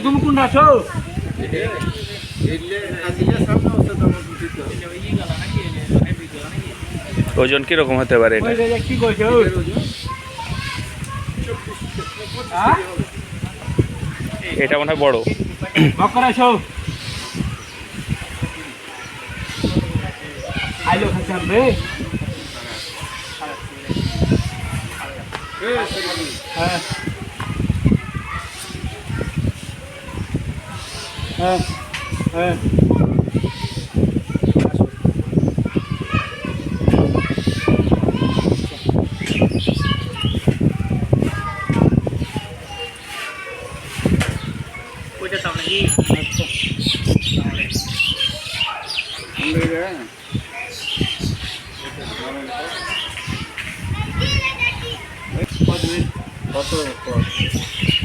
তুমি কোনটা আছো? ওজন কিরকম হতে পারে এটা? কি কইছো? এটা মনে হয় বড়। বকরাছো আইলো খাসাম রে। হ্যাঁ হ্যাঁ হ্যাঁ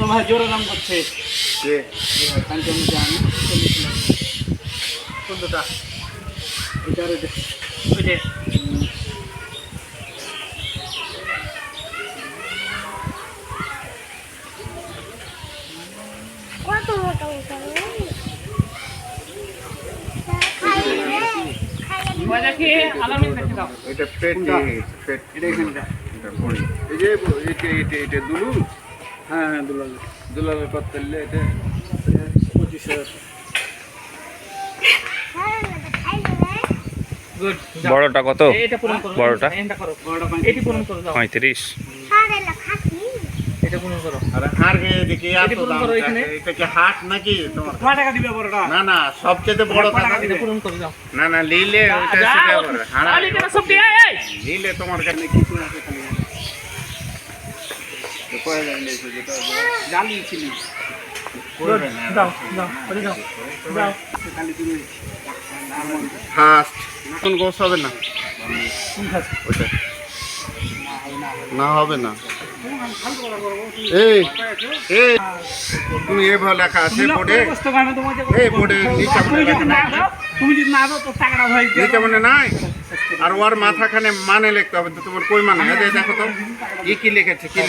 ভাই জোরে নাম করছে কোনটা এটা ফেট ফেট এটা এখানটা এটা পড়ি এই যে এটা দুলুল। হ্যাঁ হ্যাঁ দুলাল দুলালের কত করলে এটা 25,000। গুড। বড়টা কত? এটা পূরণ করো। বড়টা এটা করো। বড়টা এটি পূরণ করো যাও। 35। এটা পূরণ করো। আরে হার গে দেখি আর এটা তো পূরণ দাম করো এখানে। এটা কি হাট নাকি তোমার? কয় টাকা দিবে বড়টা? না না সবচেয়ে বড় কয় টাকা টাকা দিবে দিবে। পূরণ করো যাও। না না লিলে ওটা সেটা করে হারা আলি কেন সব দিয়ে এই লিলে তোমার কাছে কিছু আছে খালি তো কয় জানলে যেটা জানি ছিলি। করবে না যাও যাও ওরে যাও যাও খালি তুমি ফাস্ট কোন গোস হবে না কোন খাস ওটা না হবে না। এই এই তুমি এভাবে লেখা আছে বোর্ডে এই বোর্ডে নিচে মনে লেখা নাই তুমি যদি না দাও তো টাকাটা ভাই নিচে মনে নাই আর ওর মাথাখানে মানে লিখতে হবে তো তোমার কই মানে এই দেখো তো কি লিখেছে কি